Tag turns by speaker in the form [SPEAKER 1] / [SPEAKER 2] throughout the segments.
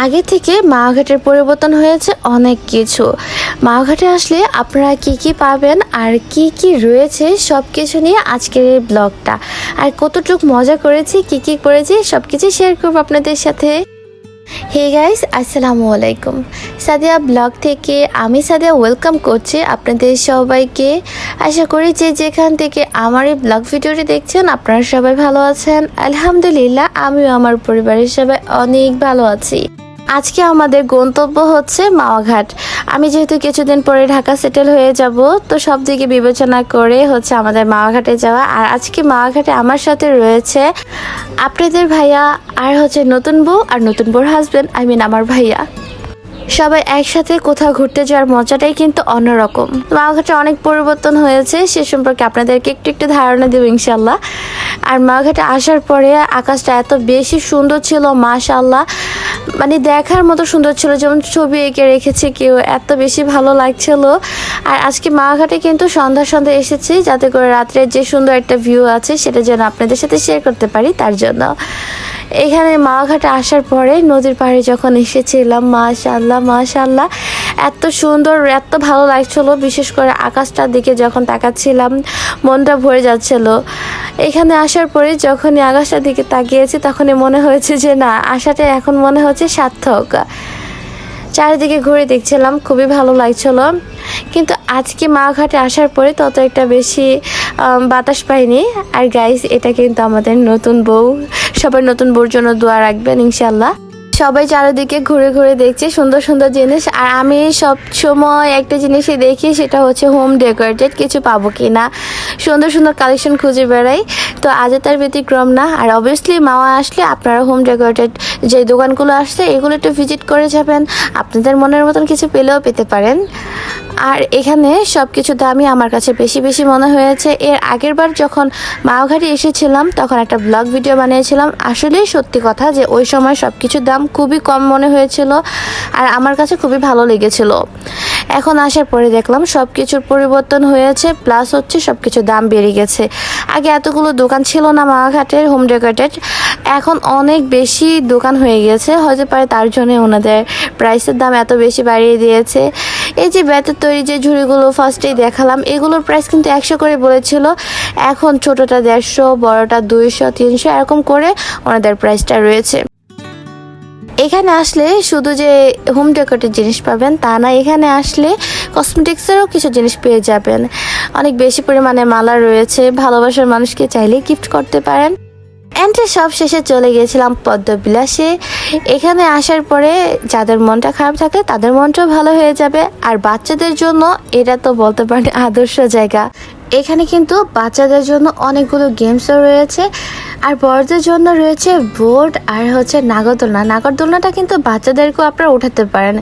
[SPEAKER 1] আগে থেকে মাওঘাটের পরিবর্তন হয়েছে অনেক কিছু। মাওঘাটে আসলে আপনারা কি কি পাবেন আর কি কি রয়েছে সব কিছু নিয়ে আজকের এই ব্লগটা। আর কতটুকু মজা করেছি, কি কি করেছি সব কিছু শেয়ার করবো আপনাদের সাথে। হে গাইস, আসসালামু আলাইকুম। সাদিয়া ব্লগ থেকে আমি সাদিয়া ওয়েলকাম করছি আপনাদের সবাইকে। আশা করি যে যেখান থেকে আমার এই ব্লগ ভিডিওটি দেখছেন আপনারা সবাই ভালো আছেন। আলহামদুলিল্লাহ, আমিও আমার পরিবারের সবাই অনেক ভালো আছি। আজকে আমাদের গন্তব্য হচ্ছে মাওয়াঘাট। আমি যেহেতু কিছুদিন পরে ঢাকা সেটেল হয়ে যাব, তো সব দিকে বিবেচনা করে হচ্ছে আমাদের মাওয়াঘাটে যাওয়া। আর আজকে মাওয়াঘাটে আমার সাথে রয়েছে আপনাদের ভাইয়া, আর হচ্ছে নতুন বউ আর নতুন বউর হাজবেন্ড, আমার ভাইয়া। সবাই একসাথে কোথাও ঘুরতে যাওয়ার মজাটাই কিন্তু অন্যরকম। মাওয়াঘাটে অনেক পরিবর্তন হয়েছে, সে সম্পর্কে আপনাদেরকে একটু ধারণা দেব ইনশাল্লাহ। আর মাওয়াঘাটে আসার পরে আকাশটা এত বেশি সুন্দর ছিল, মাশাআল্লাহ, মানে দেখার মতো সুন্দর ছিল, যেমন ছবি এঁকে রেখেছে কেউ, এত বেশি ভালো লাগছিল। আর আজকে মাওয়াঘাটে কিন্তু সন্ধ্যা এসেছি, যাতে করে রাত্রের যে সুন্দর একটা ভিউ আছে সেটা যেন আপনাদের সাথে শেয়ার করতে পারি, তার জন্য। এখানে মাওয়াঘাটে আসার পরে নদীর পাড়ে যখন এসেছিলাম, মাশাআল্লাহ এত সুন্দর, এত ভালো লাগছিল। বিশেষ করে আকাশটার দিকে যখন তাকাচ্ছিলাম মনটা ভরে যাচ্ছিল। এখানে আসার পরে যখনই আকাশটার দিকে তাকিয়েছি তখনই মনে হয়েছে যে না, আসাটা এখন মনে হচ্ছে সার্থক। চারিদিকে ঘুরে দেখছিলাম, খুবই ভালো লাগছিল। কিন্তু আজকে মাওয়াঘাটে আসার পরে তত একটা বেশি বাতাস পাইনি। আর গাইস, এটা কিন্তু আমাদের নতুন বউ। সবাই নতুন বউর জন্য দোয়া রাখবেন ইনশাল্লাহ। সবাই চারিদিকে ঘুরে ঘুরে দেখছে সুন্দর সুন্দর জিনিস। আর আমি সব সময় একটা জিনিসই দেখি, সেটা হচ্ছে হোম ডেকোরেটেড কিছু পাবো কি না, সুন্দর সুন্দর কালেকশন খুঁজে বেড়াই। তো আজও তার ব্যতিক্রম না। আর অবভিয়াসলি মাওয়া আসলে আপনারা হোম ডেকোরেটেড যে দোকানগুলো আসছে এগুলো একটু ভিজিট করে যাবেন, আপনাদের মনের মতন কিছু পেলেও পেতে পারেন। আর এখানে সব কিছু দামই আমার কাছে বেশি বেশি মনে হয়েছে। এর আগের বার যখন মাওয়াঘাটে এসেছিলাম তখন একটা ব্লগ ভিডিও বানিয়েছিলাম। আসলেই সত্যি কথা যে ওই সময় সব কিছুর দাম খুবই কম মনে হয়েছিল, আর আমার কাছে খুবই ভালো লেগেছিল। এখন আসার পরে দেখলাম সব কিছুর পরিবর্তন হয়েছে, প্লাস হচ্ছে সব কিছুর দাম বেড়ে গেছে। আগে এতগুলো দোকান ছিল না মাওয়াঘাটের হোম ডেকোরেটেড, এখন অনেক বেশি দোকান হয়ে গেছে। হতে পারে তার জন্য ওনাদের প্রাইসের দাম এত বেশি বাড়িয়ে দিয়েছে। এই যে বেতের তৈরি যে ঝুড়িগুলো ফার্স্টেই দেখালাম, এগুলোর প্রাইস কিন্তু 100 করে বলেছিল। এখন ছোটটা 150, বড়টা 200, 300 এরকম করে ওনাদের প্রাইসটা রয়েছে। এখানে আসলে শুধু যে হোম ডেকোরেটের জিনিস পাবেন তা না, এখানে আসলে কসমেটিক্সেরও কিছু জিনিস পেয়ে যাবেন। অনেক বেশি পরিমাণে মালা রয়েছে, ভালোবাসার মানুষকে চাইলে গিফট করতে পারেন। অ্যান্ড সব শেষে চলে গিয়েছিলাম পদ্মবিলাসে। এখানে আসার পরে যাদের মনটা খারাপ থাকে তাদের মনটাও ভালো হয়ে যাবে। আর বাচ্চাদের জন্য এটা তো বলতে পারেন আদর্শ জায়গা। এখানে কিন্তু বাচ্চাদের জন্য অনেকগুলো গেমসও রয়েছে, আর বড়দের জন্য রয়েছে বোর্ড আর হচ্ছে নাগরদোলনাটা কিন্তু বাচ্চাদেরকেও আপনারা উঠাতে পারেন,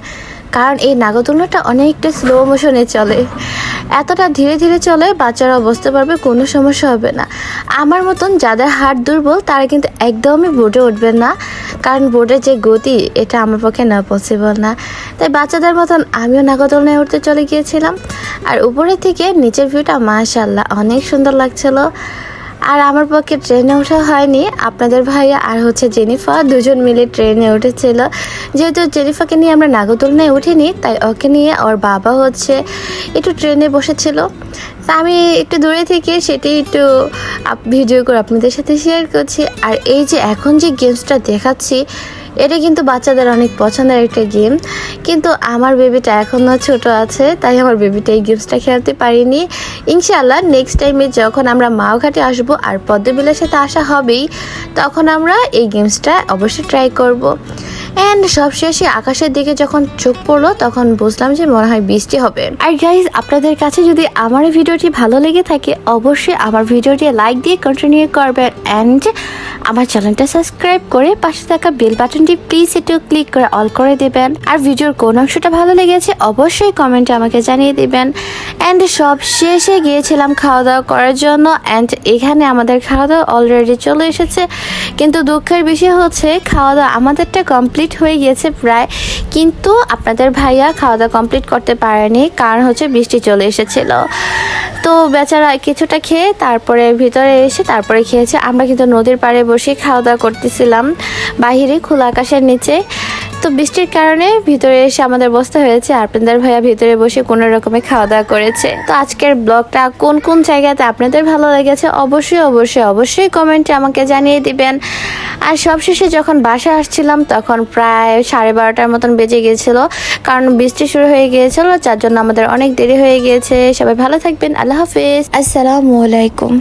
[SPEAKER 1] কারণ এই নাগরদোলনাটা অনেকটা স্লো মোশনে চলে, এতটা ধীরে ধীরে চলে, বাচ্চারাও বুঝতে পারবে, কোনো সমস্যা হবে না। আমার মতন যাদের হাড় দুর্বল তারা কিন্তু একদমই বোর্ডে উঠবেন না, কারণ বোর্ডের যে গতি এটা আমার পক্ষে না পসিবল না। তাই বাচ্চাদের মতন আমিও নাগরদোলনায় উঠতে চলে গিয়েছিলাম। আর উপরে থেকে নিচের ভিউটা মাশাআল্লাহ অনেক সুন্দর লাগছিল। আর আমার পক্ষে ট্রেনে ওঠা হয়নি, আপনাদের ভাইয়া আর হচ্ছে জেনিফা দুজন মিলে ট্রেনে উঠেছিল। যেহেতু জেনিফাকে নিয়ে আমরা নাগরদোলনায় উঠিনি, তাই ওকে নিয়ে ওর বাবা হচ্ছে একটু ট্রেনে বসেছিল। তা আমি একটু দূরে থেকে সেটি একটু ভিডিও করে আপনাদের সাথে শেয়ার করছি। আর এই যে এখন যে গেমসটা দেখাচ্ছি এটা কিন্তু বাচ্চাদের অনেক পছন্দের একটা গেম, কিন্তু আমার বেবিটা এখনও ছোট আছে, তাই আমার বেবিটা এই গেমসটা খেলতে পারিনি। ইনশাআল্লাহ নেক্সট টাইমে যখন আমরা মাওয়াঘাটে আসবো আর পদ্মবিলার সাথে আসা হবেই, তখন আমরা এই গেমসটা অবশ্যই ট্রাই করব। অ্যান্ড সবশেষে আকাশের দিকে যখন চোখ পড়লো তখন বুঝলাম যে মনে হয় বৃষ্টি হবে। আর গাইজ, আপনাদের কাছে যদি আমার এই ভিডিওটি ভালো লেগে থাকে অবশ্যই আমার ভিডিওটি লাইক দিয়ে কন্টিনিউ করবেন, অ্যান্ড আমার চ্যানেলটা সাবস্ক্রাইব করে পাশে থাকা বেল বাটনটি প্লিজ একটু ক্লিক করে অল করে দেবেন। আর ভিডিওর কোন অংশটা ভালো লেগেছে অবশ্যই কমেন্টে আমাকে জানিয়ে দিবেন। অ্যান্ড সব শেষে গিয়েছিলাম খাওয়া দাওয়া করার জন্য, অ্যান্ড এখানে আমাদের খাওয়া দাওয়া অলরেডি চলে এসেছে। কিন্তু দুঃখের বিষয় হচ্ছে খাওয়া দাওয়া আমাদেরটা কমপ্লিট হয়ে গিয়েছে প্রায়, কিন্তু আপনাদের ভাইয়া খাওয়া দাওয়া কমপ্লিট করতে পারেনি, কারণ হচ্ছে বৃষ্টি চলে এসেছিল। তো বেচারা কিছুটা খেয়ে তারপরে ভিতরে এসে তারপরে খেয়েছে। আমরা কিন্তু নদীর পাড়ে বসে খাওয়া দাওয়া করতেছিলাম বাহিরে খোলা আকাশের নিচে। তো বৃষ্টির কারণে ভিতরে এসে আমাদের বসতে হয়েছে। আপনাদের ভাইয়া ভিতরে বসে কোনো রকমে খাওয়া দাওয়া করেছে। তো আজকের ব্লগটা কোন কোন জায়গাতে আপনাদের ভালো লেগেছে অবশ্যই কমেন্টে আমাকে জানিয়ে দিবেন। আর সবশেষে যখন বাসায় আসছিলাম তখন প্রায় 12:30টার মতন বেজে গিয়েছিল, কারণ বৃষ্টি শুরু হয়ে গিয়েছিল, যার জন্য আমাদের অনেক দেরি হয়ে গিয়েছে। সবাই ভালো থাকবেন, আল্লাহ হাফেজ, আসসালামু আলাইকুম।